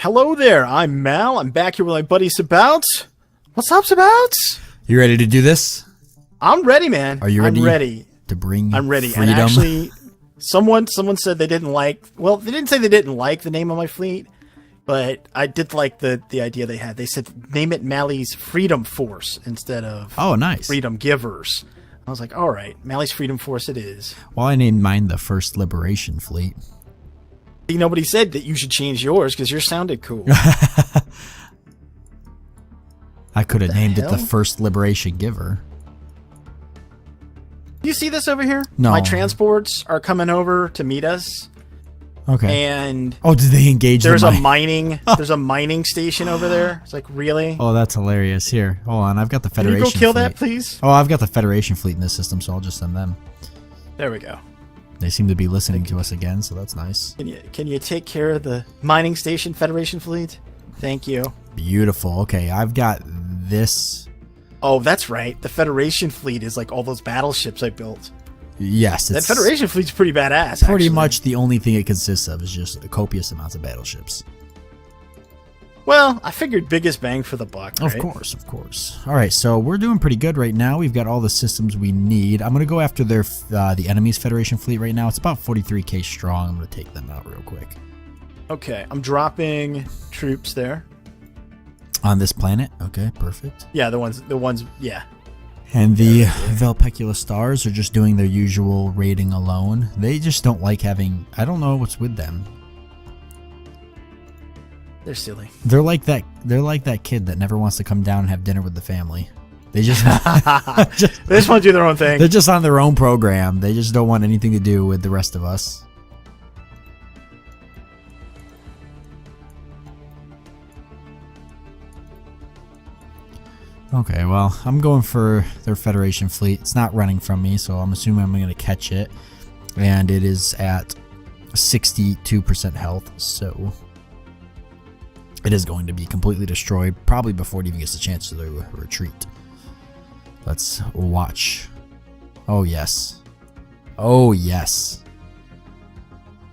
Hello there, I'm Mal. I'm back here with my buddy Sabouts. What's up, Sabouts? You ready to do this? I'm ready, man. Are you ready? I'm ready. To bring I'm ready. freedom? And actually, someone said they didn't like, well, they didn't say they didn't like the name of my fleet, but I did like the idea they had. They said name it Mali's Freedom Force instead of nice. Freedom Givers. I was like, all right, Mali's Freedom Force it is. Well, I named mine the First Liberation Fleet. See, nobody said that you should change yours because yours sounded cool. I could have named it the First Liberation Giver. You see this over here? No. My transports are coming over to meet us. Okay. And did they engage? There's a mining station over there. It's like, really? Oh, that's hilarious. Here, hold on. I've got the Federation. Can you go kill fleet. that, please? Oh, I've got the Federation fleet in this system, so I'll just send them. There we go. They seem to be listening to us again, so that's nice. Can you take care of the mining station Federation fleet? Thank you. Beautiful. Okay, I've got this. Oh, that's right. The Federation fleet is like all those battleships I built. Yes, that Federation fleet's pretty badass. Pretty actually. much the only thing it consists of is just copious amounts of battleships. Well, I figured biggest bang for the buck, right? Of course, of course. All right, so we're doing pretty good right now. We've got all the systems we need. I'm going to go after their the enemy's Federation fleet right now. It's about 43k strong. I'm going to take them out real quick. Okay, I'm dropping troops there. On this planet? Okay, perfect. Yeah, the ones, yeah. And the Valpecula stars are just doing their usual raiding alone. They just don't like having... I don't know what's with them. They're silly. They're like that kid that never wants to come down and have dinner with the family. They just... they just want to do their own thing. They're just on their own program. They just don't want anything to do with the rest of us. Okay, well, I'm going for their Federation fleet. It's not running from me, so I'm assuming I'm going to catch it. And it is at 62% health, so it is going to be completely destroyed, probably before it even gets a chance to retreat. Let's watch. Oh, yes. Oh, yes.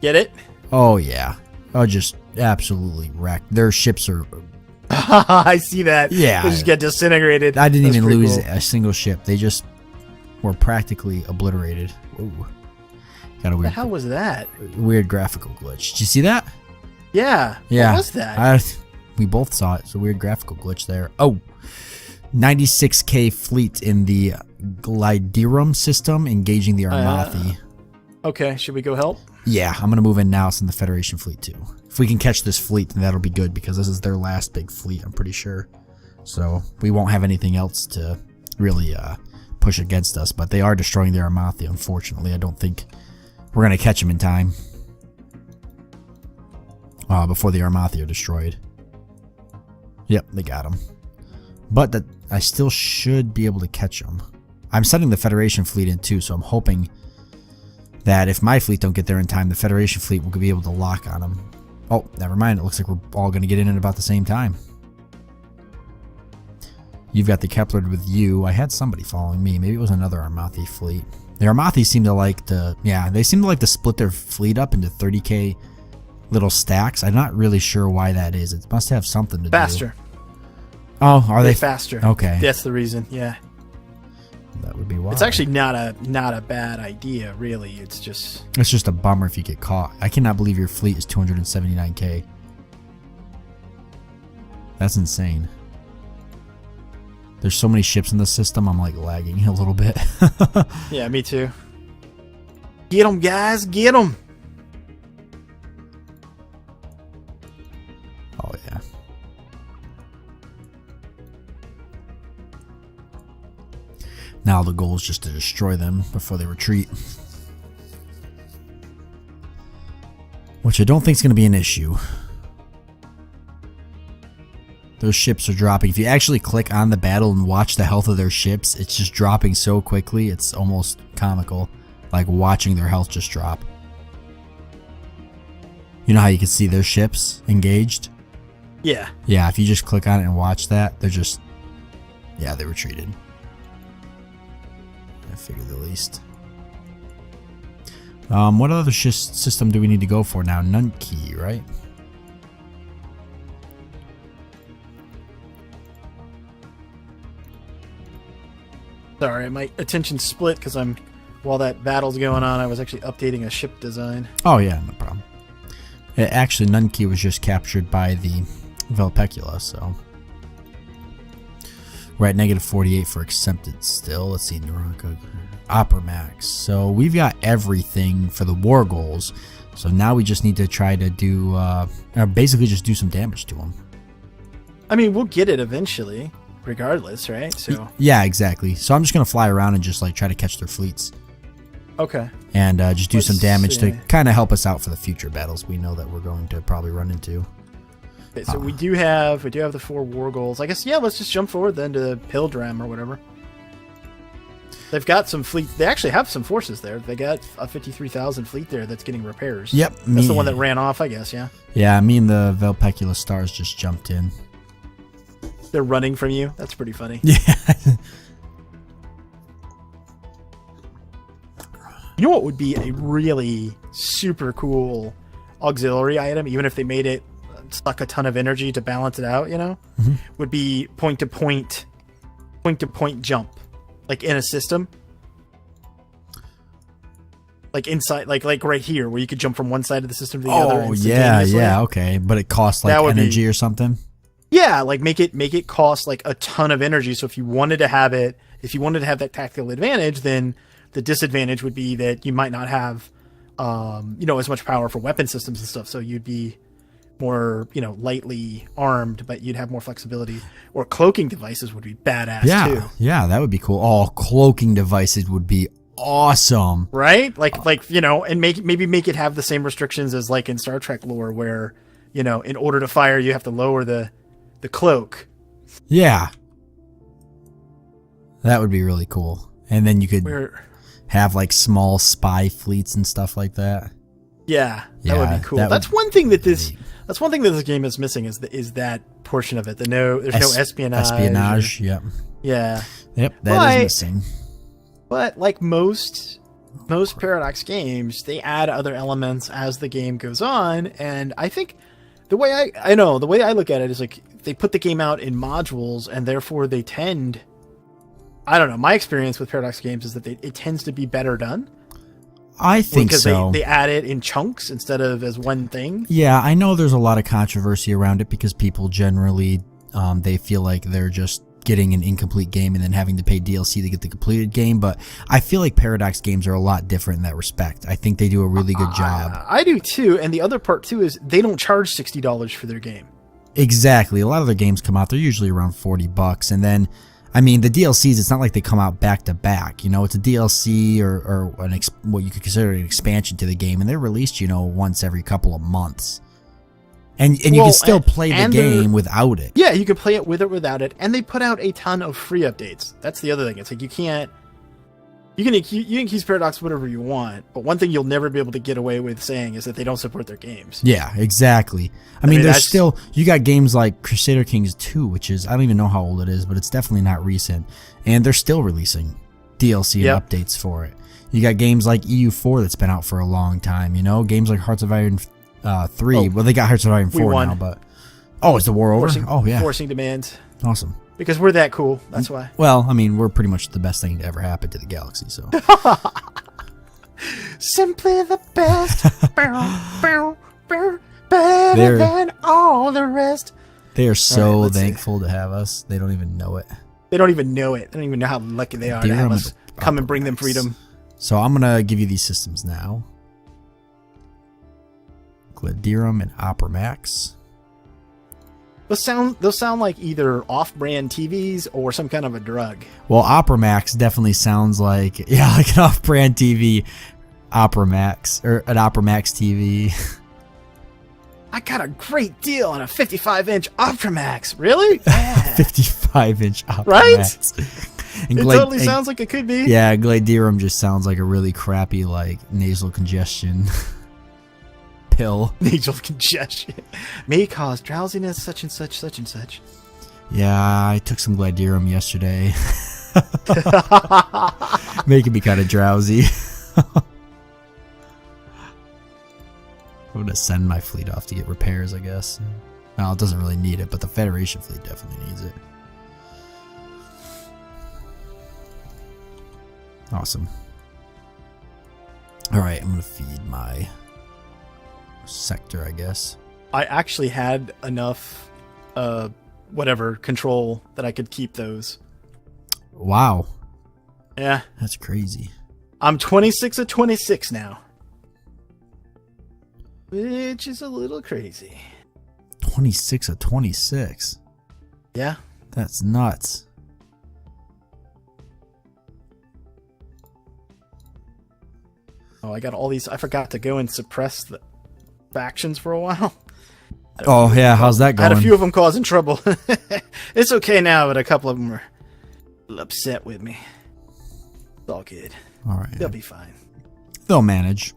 Get it? Oh, yeah. Oh, just absolutely wrecked. Their ships are... I see that. Yeah. They just get disintegrated. I didn't even lose cool. a single ship. They just were practically obliterated. Ooh. Got a weird, what the hell was that? Weird graphical glitch. Did you see that? Yeah. Yeah. What was that? We both saw it. It's a weird graphical glitch there. Oh. 96k fleet in the Gliderum system engaging the Armathi. Okay. Should we go help? Yeah. I'm going to move in now. It's in the Federation fleet too. If we can catch this fleet, then that'll be good because this is their last big fleet, I'm pretty sure. So we won't have anything else to really push against us, but they are destroying their Armathi, unfortunately. I don't think we're going to catch them in time before the Armathi are destroyed. Yep, they got them. But I still should be able to catch them. I'm sending the Federation fleet in too, so I'm hoping that if my fleet don't get there in time, the Federation fleet will be able to lock on them. Oh, never mind. It looks like we're all going to get in at about the same time. You've got the Kepler with you. I had somebody following me. Maybe it was another Armathi fleet. The Armathi seem to like to... Yeah, they seem to like to split their fleet up into 30k little stacks. I'm not really sure why that is. It must have something to do. Faster. Oh, are they faster? Okay. That's the reason, yeah. That would be why. It's actually not a bad idea, really. It's just a bummer if you get caught. I cannot believe your fleet is 279k. That's insane. There's so many ships in the system, I'm like lagging a little bit. Yeah, me too. Get them, guys, get them. Oh, yeah. Now the goal is just to destroy them before they retreat. Which I don't think is going to be an issue. Those ships are dropping. If you actually click on the battle and watch the health of their ships, it's just dropping so quickly, it's almost comical. Like watching their health just drop. You know how you can see their ships engaged? Yeah. Yeah, if you just click on it and watch that, they're just... Yeah, they retreated. I figured the least. What other system do we need to go for now? Nunkey, right? Sorry, my attention split because while that battle's going on, I was actually updating a ship design. Oh yeah, no problem. Actually, Nunkey was just captured by the Velpecula, so we're at -48 for accepted still. Let's see, Naranka, Opera Max. So we've got everything for the war goals. So now we just need to try to do, basically just do some damage to them. I mean, we'll get it eventually, regardless, right? So yeah, exactly. So I'm just gonna fly around and just like try to catch their fleets. Okay. And just do some damage see. to kind of help us out for the future battles we know that we're going to probably run into. Okay, so we do have the 4 war goals. I guess, yeah, let's just jump forward then to Pilgrim or whatever. They've got some fleets. They actually have some forces there. They got a 53,000 fleet there that's getting repairs. Yep. That's the one that ran off, I guess, yeah? Yeah, me and the Velpecula stars just jumped in. They're running from you? That's pretty funny. Yeah. You know what would be a really super cool auxiliary item, even if they made it suck a ton of energy to balance it out, you know? Mm-hmm. Would be point-to-point jump. Like in a system, like inside, like right here, where you could jump from one side of the system to the other. Oh yeah, okay. But it costs like energy or something. Yeah, like make it cost like a ton of energy. So if you wanted to have that tactical advantage, then the disadvantage would be that you might not have, as much power for weapon systems and stuff. So you'd be more, lightly armed, but you'd have more flexibility. Or cloaking devices would be badass too. Yeah, that would be cool. Oh, cloaking devices would be awesome. Right? And maybe make it have the same restrictions as like in Star Trek lore where, in order to fire you have to lower the cloak. Yeah. That would be really cool. And then you could have like small spy fleets and stuff like that. Yeah, that would be cool. That's one thing that this game is missing is that portion of it. There's no espionage. Espionage, yep. Yeah. Yep, that is missing. But like most Paradox games, they add other elements as the game goes on, and I think the way I look at it is like they put the game out in modules, and therefore they tend, I don't know, my experience with Paradox games is that it tends to be better done. I think so. Because they add it in chunks instead of as one thing. Yeah, I know there's a lot of controversy around it because people generally, they feel like they're just getting an incomplete game and then having to pay DLC to get the completed game. But I feel like Paradox games are a lot different in that respect. I think they do a really good job. I do too. And the other part too is they don't charge $60 for their game. Exactly. A lot of their games come out, they're usually around $40. And then, I mean, the DLCs, it's not like they come out back to back. It's a DLC or what you could consider an expansion to the game, and they're released, once every couple of months. And you can still play the game without it. Yeah, you can play it with or without it, and they put out a ton of free updates. That's the other thing. It's like you can accuse Paradox whatever you want, but one thing you'll never be able to get away with saying is that they don't support their games. Yeah, exactly. I mean there's still, you got games like Crusader Kings 2, which is, I don't even know how old it is, but it's definitely not recent, and they're still releasing DLC and updates for it. You got games like EU4 that's been out for a long time, games like Hearts of Iron 3. Well, they got Hearts of Iron 4 now, but it's the war over? Forcing demands. Awesome. Because we're that cool, that's why. Well, I mean, we're pretty much the best thing to ever happen to the galaxy, so. Simply the best. Better than all the rest. They are so thankful to have us. They don't even know it. They don't even know it. They don't even know how lucky they are to have us come and bring them freedom. So I'm going to give you these systems now. Gladirum and Opera Max. Those sound like either off-brand TVs or some kind of a drug. Well, Opera Max definitely sounds like like an off-brand TV, Opera Max, or an Opera Max TV. I got a great deal on a 55-inch Opera Max. Really? Yeah. 55-inch Opera Max. And it totally sounds like it could be. Yeah, Gladirum just sounds like a really crappy nasal congestion pill. Nasal congestion may cause drowsiness, such and such, such and such. Yeah, I took some Gladirum yesterday. Making me kind of drowsy. I'm gonna send my fleet off to get repairs, I guess. Well, it doesn't really need it, but the Federation fleet definitely needs it. Awesome. All right, I'm going to feed my sector, I guess. I actually had enough, whatever, control that I could keep those. Wow. Yeah. That's crazy. I'm 26 of 26 now. Which is a little crazy. 26 of 26. Yeah. That's nuts. Oh, I got all these. I forgot to go and suppress the factions for a while. Oh, yeah. How's that I had going? a few of them causing trouble. It's okay now, but a couple of them are a little upset with me. It's all good. All right. They'll be fine. They'll manage.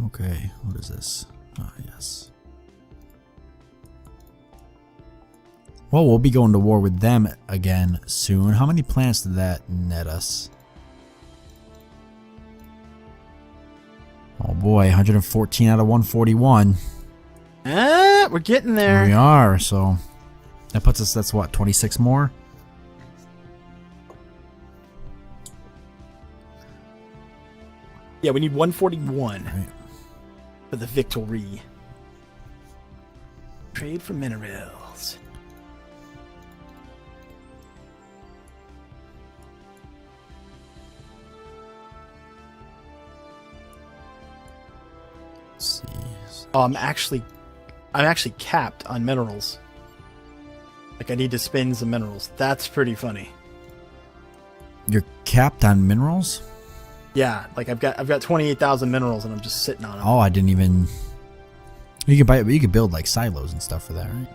Okay, what is this? Ah, yes. Well, we'll be going to war with them again soon. How many planets did that net us? Oh boy, 114 out of 141. We're getting there. We are, so that puts us, that's what, 26 more? Yeah, we need 141 Right. for the victory. Trade for minerals. Let's see. Oh, I'm actually capped on minerals. Like I need to spend some minerals. That's pretty funny. You're capped on minerals? Yeah, like I've got 28,000 minerals and I'm just sitting on them. Oh, I didn't even. You could buy, you could build like silos and stuff for that, right?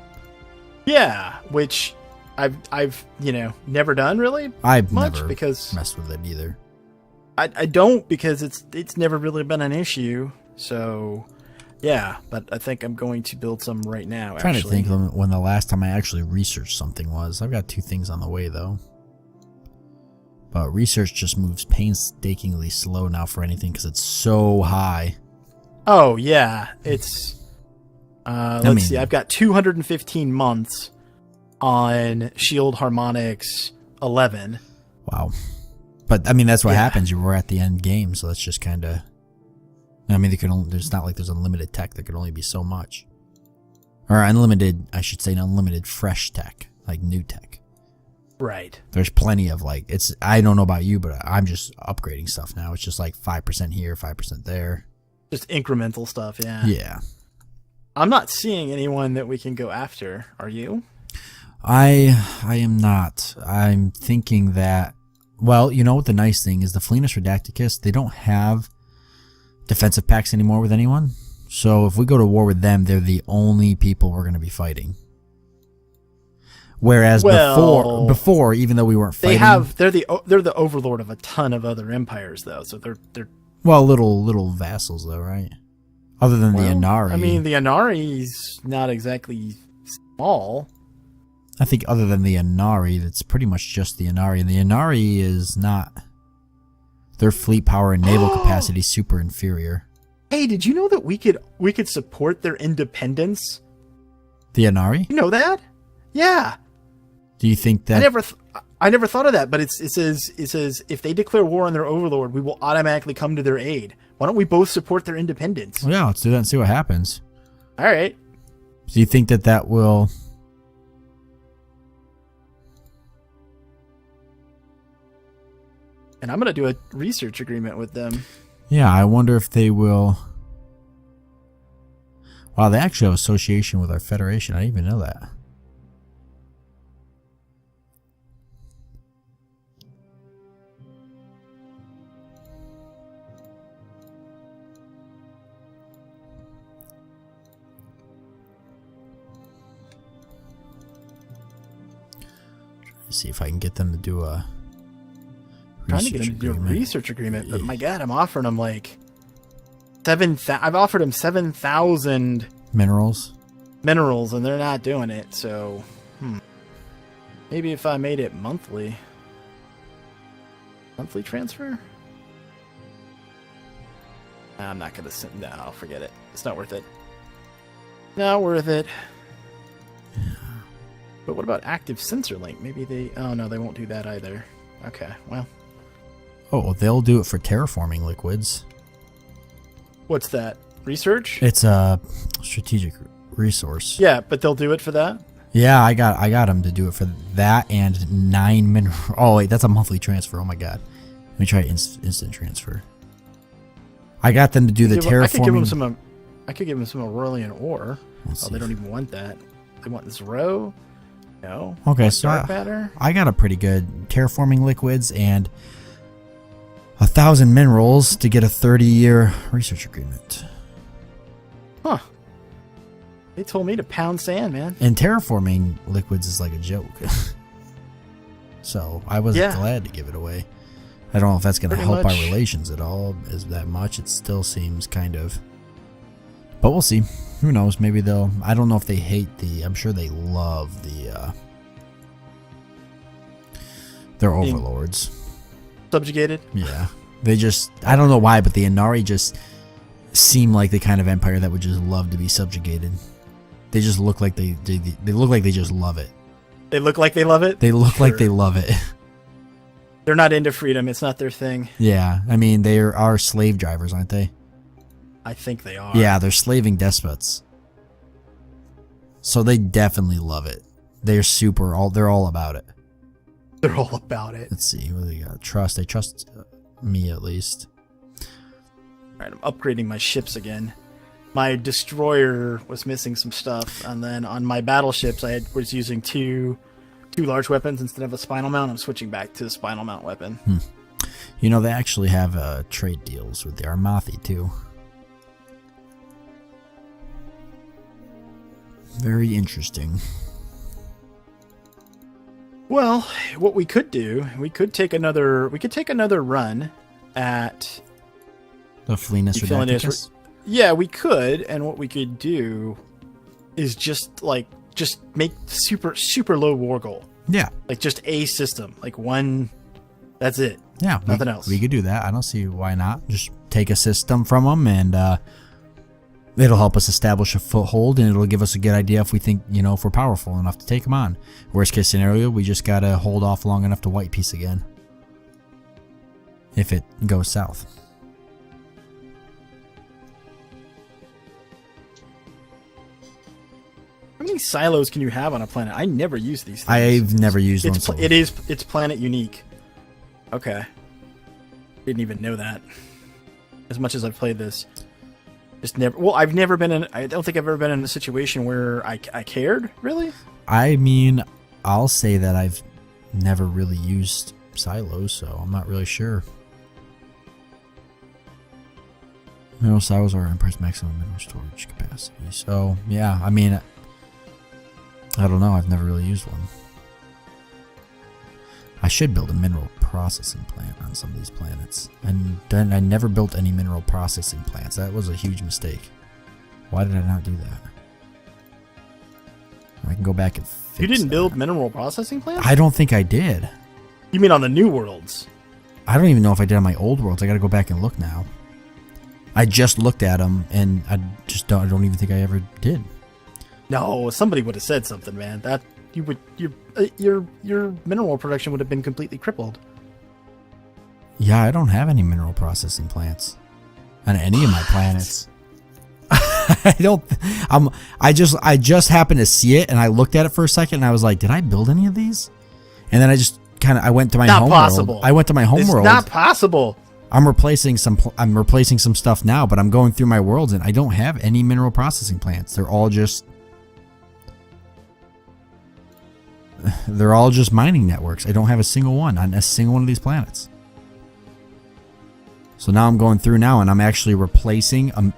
Yeah, which I've never done really I've much never because messed with it either. I don't because it's never really been an issue. So yeah, but I think I'm going to build some right now. I'm trying to think when the last time I actually researched something was. I've got 2 things on the way though. But research just moves painstakingly slow now for anything because it's so high. Oh yeah, it's. Let's see. I've got 215 months on Shield Harmonics 11. Wow. But I mean, that's what happens. You were at the end game, so that's just kind of. I mean, there's not like there's unlimited tech. There could only be so much, or unlimited. I should say, unlimited fresh tech, like new tech. Right. There's plenty of like it's. I don't know about you, but I'm just upgrading stuff now. It's just like 5% here, 5% there. Just incremental stuff. Yeah. Yeah. I'm not seeing anyone that we can go after. Are you? I am not. I'm thinking that. Well, you know what the nice thing is, the Flenis Redacticus, they don't have defensive packs anymore with anyone. So if we go to war with them, they're the only people we're going to be fighting. Whereas before, even though we weren't fighting, they're the overlord of a ton of other empires though. So they're well, little vassals though, right? Other than the Inari. I mean, the Inari's not exactly small. I think other than the Inari, that's pretty much just the Inari. And the Inari is not. Their fleet power and naval capacity is super inferior. Hey, did you know that we could support their independence? The Inari? You know that? Yeah. Do you think that I never thought of that, but it says if they declare war on their overlord, we will automatically come to their aid. Why don't we both support their independence? Well, yeah, let's do that and see what happens. All right. Do you think that will? And I'm going to do a research agreement with them. Yeah, I wonder if they will. Wow, they actually have association with our Federation. I didn't even know that. See if I can get them to do a research agreement, but my God, I'm offering them like I've offered them 7,000 minerals, and they're not doing it. So, maybe if I made it monthly transfer. I'm not gonna send. No, forget it. It's not worth it. Not worth it. But what about active sensor link? Maybe they... Oh, no, they won't do that either. Okay, well. Oh, they'll do it for terraforming liquids. What's that? Research? It's a strategic resource. Yeah, but they'll do it for that? Yeah, I got them to do it for that and 9 mineral. Oh, wait, that's a monthly transfer. Oh, my God. Let me try instant transfer. I got them to do the terraforming. I could give them some Aurelian ore. Oh, they don't even want that. They want this row. No. Okay, so I got a pretty good terraforming liquids and 1,000 minerals to get a 30-year research agreement. Huh. They told me to pound sand, man. And terraforming liquids is like a joke. So I was glad to give it away. I don't know if that's going to help our relations at all. Is that much? It still seems kind of. But we'll see. Who knows? Maybe they'll. I don't know if they hate the. I'm sure they love the. Their overlords. Subjugated? Yeah. They just. I don't know why, but the Inari just seem like the kind of empire that would just love to be subjugated. They just look like they look like they just love it. They look like they love it? They look like they love it. They're not into freedom. It's not their thing. Yeah. I mean, they are slave drivers, aren't they? I think they are. Yeah, they're slaving despots. So they definitely love it. They're all about it. They're all about it. Let's see. What do they got? Trust. They trust me at least. Alright, I'm upgrading my ships again. My destroyer was missing some stuff, and then on my battleships was using two large weapons instead of a spinal mount. I'm switching back to the spinal mount weapon. You know, they actually have trade deals with the Armathi too. Very interesting. Well, what we could do, we could take another run at the Flenis Redacticus. Yeah, we could, and what we could do is just make super low war goal. Yeah. Like just a system, like one. That's it. Yeah, nothing else. We could do that. I don't see why not. Just take a system from them and. It'll help us establish a foothold, and it'll give us a good idea if we think, if we're powerful enough to take them on. Worst case scenario, we just gotta hold off long enough to white piece again. If it goes south. How many silos can you have on a planet? I never use these things. I've never used one. It's planet unique. Okay. Didn't even know that. As much as I've played this. Just never. Well, I don't think I've ever been in a situation where I cared, really. I mean, I'll say that I've never really used silos, so I'm not really sure. Mineral silos are Emperor's maximum mineral storage capacity. So, yeah, I mean, I don't know. I've never really used one. I should build a mineral processing plant on some of these planets. And then I never built any mineral processing plants. That was a huge mistake. Why did I not do that? I can go back and fix You didn't build mineral processing plants? I don't think I did. You mean on the new worlds? I don't even know if I did on my old worlds. I gotta go back and look now. I just looked at them, and I don't even think I ever did. No, somebody would have said something, man. That your mineral production would have been completely crippled. Yeah, I don't have any mineral processing plants on any of my planets. I just happened to see it, and I looked at it for a second, and I was like, did I build any of these? And then I went to my home world. I went to my home world. It's not possible. I'm replacing some stuff now, but I'm going through my worlds, and I don't have any mineral processing plants. They're all just mining networks. I don't have a single one on a single one of these planets. So now I'm going through now, and I'm actually replacing on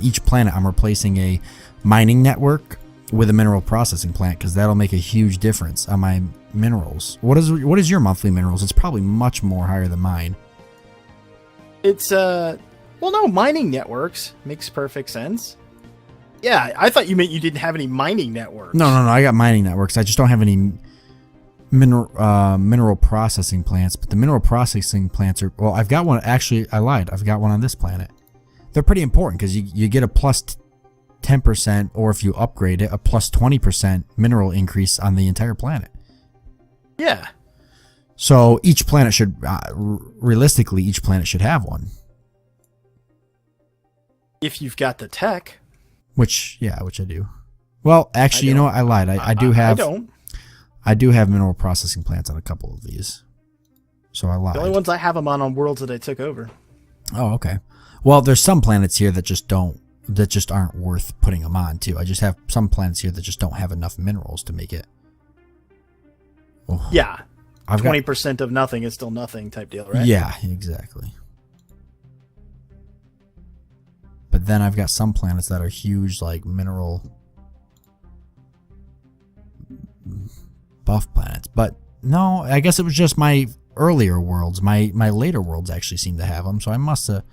each planet. I'm replacing a mining network with a mineral processing plant, because that'll make a huge difference on my minerals. What is your monthly minerals? It's probably much more higher than mine. It's mining networks makes perfect sense. Yeah, I thought you meant you didn't have any mining networks. No, I got mining networks. I just don't have any mineral processing plants. But the mineral processing plants are... Well, I've got one. Actually, I lied. I've got one on this planet. They're pretty important, because you get a plus 10%, or if you upgrade it, a plus 20% mineral increase on the entire planet. Yeah. So each planet should, realistically, each planet should have one. If you've got the tech. Which I do. Well, actually, you know what? I lied. I do have. I do have mineral processing plants on a couple of these. So I lied. The only ones I have them on worlds that I took over. Oh, okay. Well, there's some planets here that just aren't worth putting them on too. I just have some planets here that just don't have enough minerals to make it. Oh. Yeah. 20% of nothing is still nothing type deal, right? Yeah, exactly. But then I've got some planets that are huge, like mineral buff planets. But no, I guess it was just my earlier worlds. My later worlds actually seem to have them, so I must have.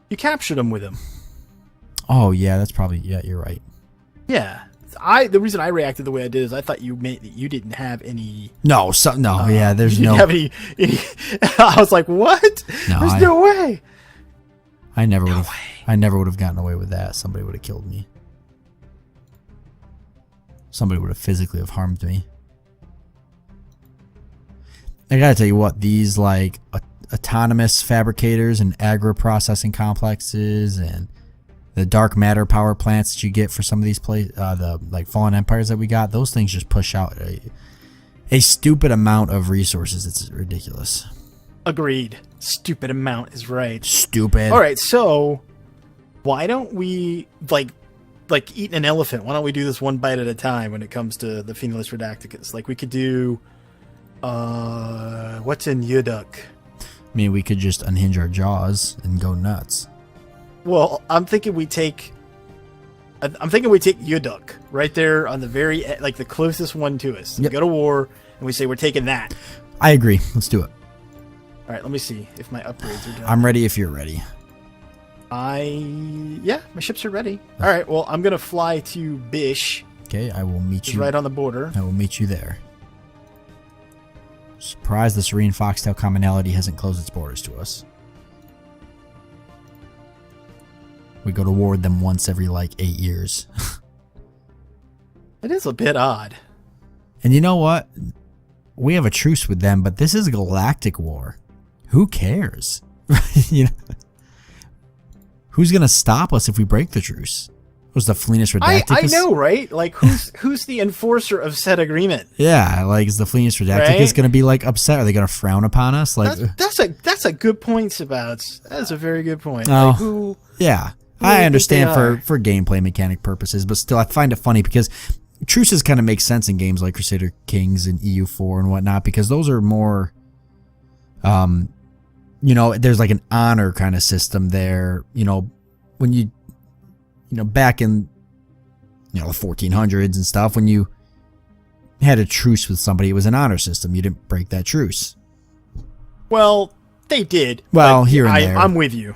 You captured them with them. Oh yeah, that's probably you're right. Yeah, the reason I reacted the way I did is I thought you didn't have any. No, yeah, there's no. Have any, I was like, what? No, there's no way. I never would have. I never would have gotten away with that. Somebody would have killed me. Somebody would have physically have harmed me. I gotta tell you what, these like autonomous fabricators and agro-processing complexes and the dark matter power plants that you get for some of these the like fallen empires that we got, those things just push out a stupid amount of resources. It's ridiculous. Agreed. Stupid amount is right. Stupid. All right, so why don't we like eating an elephant? Why don't we do this one bite at a time when it comes to the Phoenix Redacticus? Like we could do what's in Yuduk? I mean, we could just unhinge our jaws and go nuts. Well, I'm thinking we take Yuduk right there on the very like the closest one to us. Yep. We go to war and we say we're taking that. I agree. Let's do it. All right, let me see if my upgrades are done. I'm ready if you're ready. Yeah, my ships are ready. All right, well, I'm gonna fly to Bish. Okay, I will meet you right on the border. I will meet you there. Surprised the Serene Foxtail commonality hasn't closed its borders to us. We go to war with them once every like 8 years. It is a bit odd. And you know what? We have a truce with them, but this is a galactic war. Who cares? You know, who's gonna stop us if we break the truce? Was the Phoenix Redacticus? I know, right? Like, who's the enforcer of said agreement? Yeah, like, is the Phoenix Redacticus gonna be like upset? Are they gonna frown upon us? Like, that's a good point, Sabouts. That's a very good point. Oh, like, yeah. I understand for gameplay mechanic purposes, but still, I find it funny because truces kind of make sense in games like Crusader Kings and EU4 and whatnot, because those are more, you know, there's like an honor kind of system there. You know, when you know, back in, you know, the 1400s and stuff, when you had a truce with somebody, it was an honor system. You didn't break that truce. Well, they did. Well, here and there. I'm with you.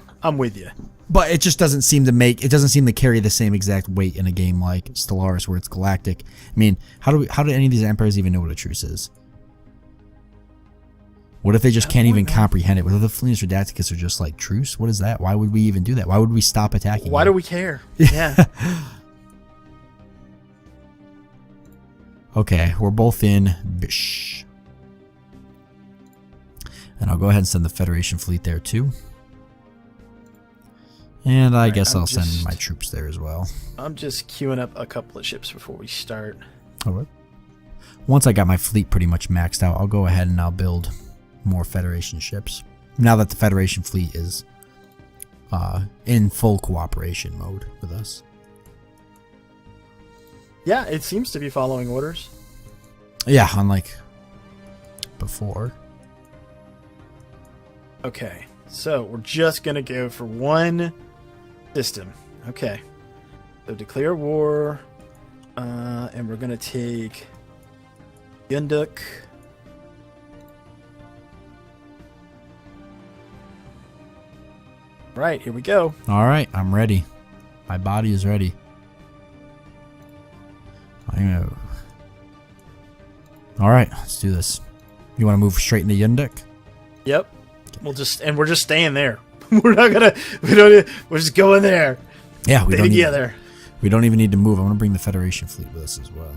But it just doesn't seem to carry the same exact weight in a game like Stellaris where it's galactic. I mean, how do any of these empires even know what a truce is? What if they just can't even comprehend it? What if the Phoenix Redacticus are just like, truce? What is that? Why would we even do that? Why would we stop attacking? Why do we care? Yeah. Okay, we're both in Bish. And I'll go ahead and send the Federation fleet there too. And I guess I'll send my troops there as well. I'm just queuing up a couple of ships before we start. All right. Once I got my fleet pretty much maxed out, I'll go ahead and I'll build more Federation ships. Now that the Federation fleet is in full cooperation mode with us. Yeah, it seems to be following orders. Yeah, unlike before. Okay, so we're just going to go for one system. Okay. So declare war. And we're going to take Yunduk. Right, here we go. All right, I'm ready. My body is ready. All right, let's do this. You want to move straight into Yunduk? Yep. We're just staying there. We're just going there. Yeah, we don't We don't even need to move. I'm going to bring the Federation fleet with us as well.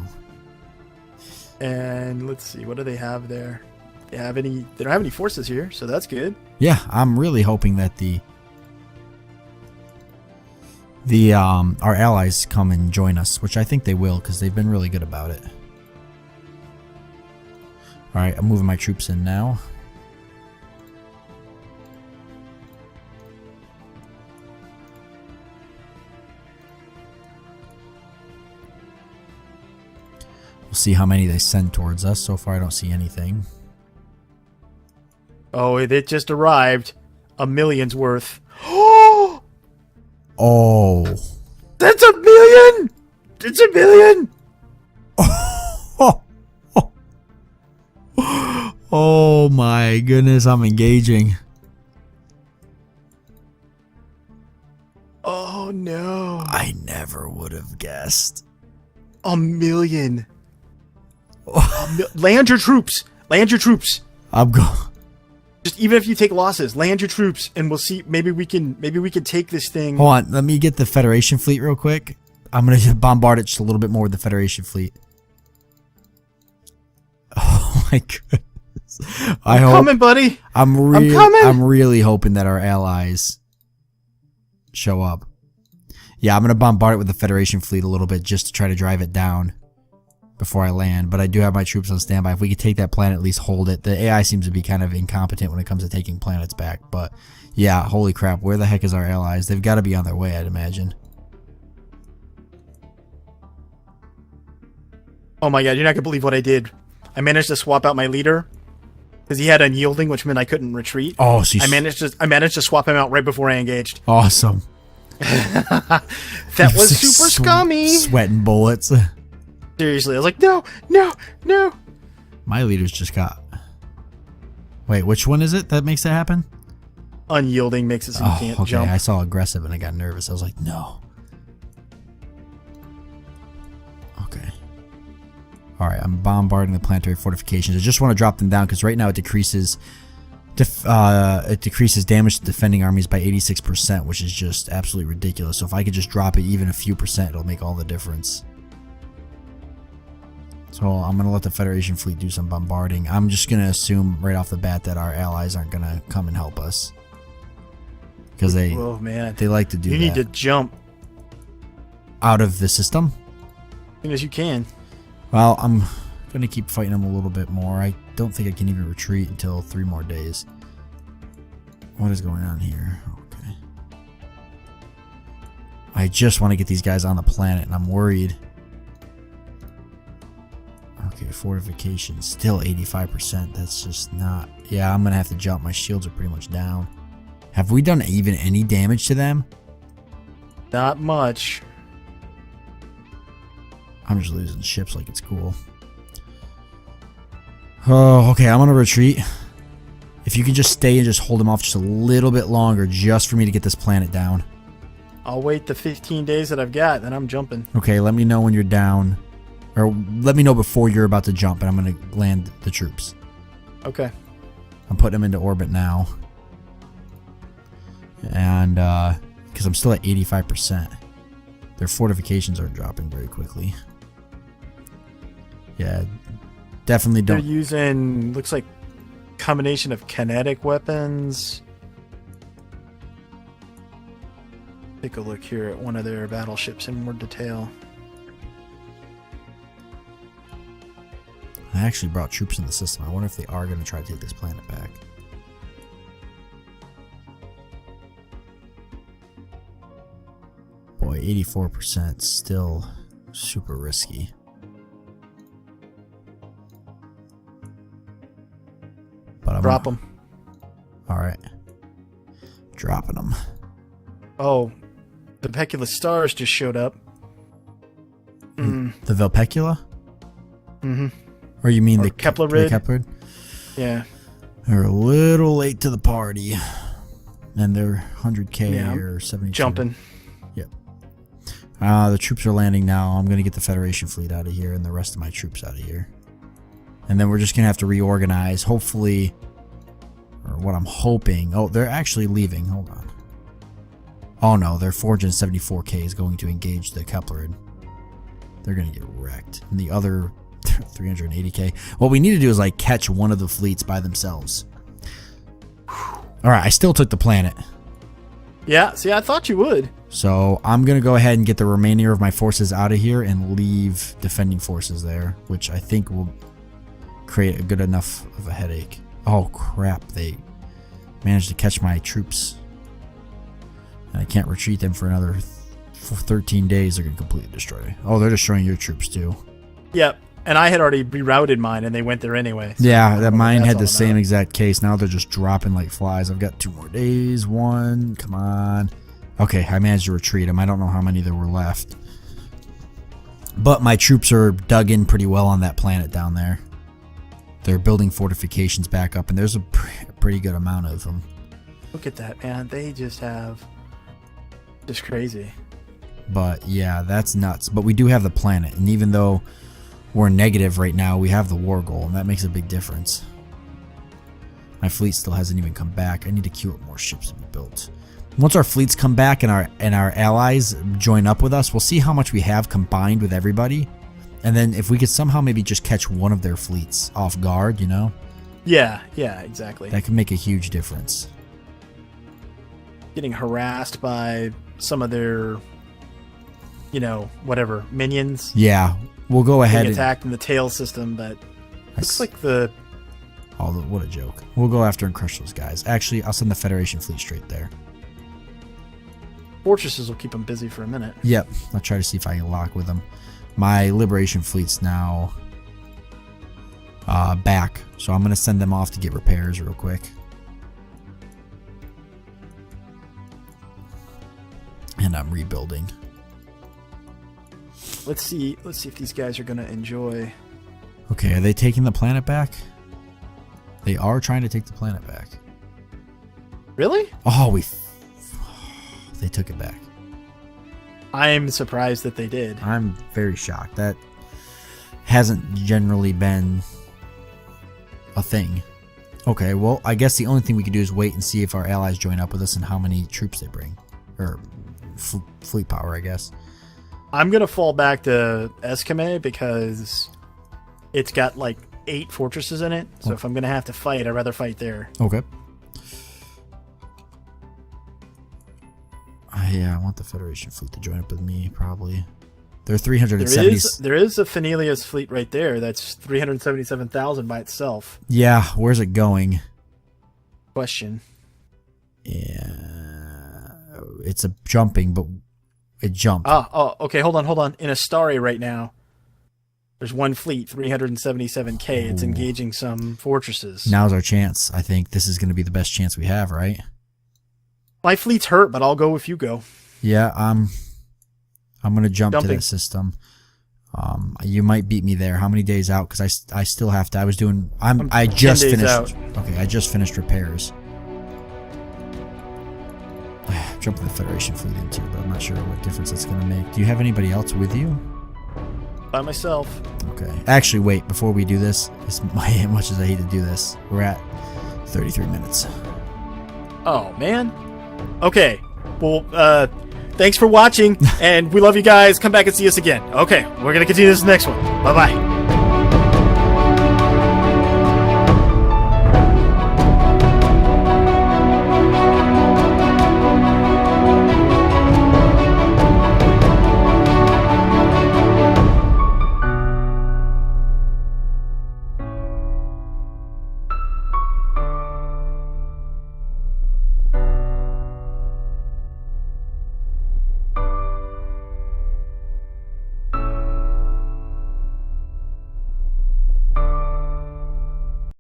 And let's see, what do they have there? They don't have any forces here, so that's good. Yeah, I'm really hoping that our allies come and join us, which I think they will because they've been really good about it. All right, I'm moving my troops in now. We'll see how many they send towards us. So far, I don't see anything. Oh, it just arrived. A million's worth. Oh. That's a million! It's a million! Oh my goodness, I'm engaging. Oh no. I never would have guessed. A million. Land your troops. Land your troops. I'm going. Just even if you take losses, land your troops, and we'll see. Maybe we can take this thing. Hold on, let me get the Federation fleet real quick. I'm gonna bombard it just a little bit more with the Federation fleet. Oh my goodness! I'm coming, buddy. I'm coming. I'm really hoping that our allies show up. Yeah, I'm gonna bombard it with the Federation fleet a little bit just to try to drive it down before I land, but I do have my troops on standby. If we could take that planet, at least hold it. The AI seems to be kind of incompetent when it comes to taking planets back, but yeah, holy crap, where the heck is our allies? They've got to be on their way, I'd imagine. Oh my god, you're not gonna believe what I did. I managed to swap out my leader because he had unyielding, which meant I couldn't retreat. Oh, I managed to swap him out right before I engaged. Awesome. That was super scummy. Sweating bullets. Seriously, I was like, no, no, no. My leader's just got... Wait, which one is it that makes that happen? Unyielding makes it so you can't jump. I saw aggressive and I got nervous. I was like, no. Okay. Alright, I'm bombarding the planetary fortifications. I just want to drop them down because right now it decreases damage to defending armies by 86%, which is just absolutely ridiculous. So if I could just drop it even a few percent, it'll make all the difference. So I'm going to let the Federation fleet do some bombarding. I'm just going to assume right off the bat that our allies aren't going to come and help us. Because they like to do that. You need to jump out of the system? as soon as you can. Well, I'm going to keep fighting them a little bit more. I don't think I can even retreat until 3 more days. What is going on here? Okay. I just want to get these guys on the planet, and I'm worried. Okay, fortification, still 85%. That's just not... Yeah, I'm going to have to jump. My shields are pretty much down. Have we done even any damage to them? Not much. I'm just losing ships like it's cool. Oh, okay, I'm going to retreat. If you can just stay and just hold them off just a little bit longer just for me to get this planet down. I'll wait the 15 days that I've got, then I'm jumping. Okay, let me know when you're down. Or let me know before you're about to jump, and I'm going to land the troops. Okay. I'm putting them into orbit now. And, because I'm still at 85%. Their fortifications aren't dropping very quickly. Yeah, definitely don't. They're using, looks like, combination of kinetic weapons. Take a look here at one of their battleships in more detail. I actually brought troops in the system. I wonder if they are going to try to take this planet back. Boy, 84% still super risky. But Drop them. Alright. Dropping them. Oh, the Pecula stars just showed up. The Velpecula? Mm-hmm. Or you mean the Keplerid? The Keplerid? Yeah. They're a little late to the party. And they're 100k or 70. Jumping. Yep. The troops are landing now. I'm going to get the Federation fleet out of here and the rest of my troops out of here. And then we're just going to have to reorganize. Hopefully, or what I'm hoping. Oh, they're actually leaving. Hold on. Oh no, their 474k is going to engage the Cutarian. They're going to get wrecked. And the other 380k. What we need to do is like catch one of the fleets by themselves. Alright, I still took the planet. Yeah, see, I thought you would. So I'm going to go ahead and get the remainder of my forces out of here and leave defending forces there, which I think will create a good enough of a headache. Oh crap, they managed to catch my troops. And I can't retreat them for another 13 days. They're going to completely destroy. Oh, they're destroying your troops too. Yep, and I had already rerouted mine and they went there anyway. So yeah, that mine had the same exact case. Now they're just dropping like flies. I've got 2 more days. 1, come on. Okay, I managed to retreat them. I don't know how many there were left. But my troops are dug in pretty well on that planet down there. They're building fortifications back up, and there's a pretty good amount of them. Look at that, man. They just have... just crazy. But, yeah, that's nuts. But we do have the planet, and even though we're negative right now, we have the war goal, and that makes a big difference. My fleet still hasn't even come back. I need to queue up more ships to be built. Once our fleets come back and our allies join up with us, we'll see how much we have combined with everybody. And then if we could somehow maybe just catch one of their fleets off guard, you know? Yeah, exactly. That could make a huge difference. Getting harassed by some of their, you know, whatever, minions. Yeah, we'll go ahead and attacked in the tail system, but looks like the... Oh, what a joke. We'll go after and crush those guys. Actually, I'll send the Federation fleet straight there. Fortresses will keep them busy for a minute. Yep, I'll try to see if I can lock with them. My Liberation fleet's now back, so I'm going to send them off to get repairs real quick. And I'm rebuilding. Let's see if these guys are going to enjoy. Okay, are they taking the planet back? They are trying to take the planet back. Really? Oh, they took it back. I'm surprised that they did. I'm very shocked. That hasn't generally been a thing. Okay, well, I guess the only thing we can do is wait and see if our allies join up with us and how many troops they bring. Or fleet power, I guess. I'm going to fall back to Escame because it's got like 8 fortresses in it. So if I'm going to have to fight, I'd rather fight there. Okay. Yeah, I want the Federation fleet to join up with me, probably. They're 370. There is a Phenilius fleet right there. That's 377,000 by itself. Yeah, where's it going? Question. Yeah, it's a jumping, but it jumped. Oh, okay. Hold on. In Astari right now, there's one fleet, 377k. It's engaging some fortresses. Now's our chance. I think this is going to be the best chance we have, right? My fleet's hurt, but I'll go if you go. Yeah, I'm going to jump to that system. You might beat me there. How many days out? Because I still have to. I just finished. Out. Okay, I just finished repairs. Jumping the Federation fleet into, but I'm not sure what difference that's going to make. Do you have anybody else with you? By myself. Okay. Actually, wait. Before we do this, as much as I hate to do this, we're at 33 minutes. Oh man. Okay. Well, thanks for watching, and we love you guys. Come back and see us again. Okay, we're gonna continue this next one. Bye bye.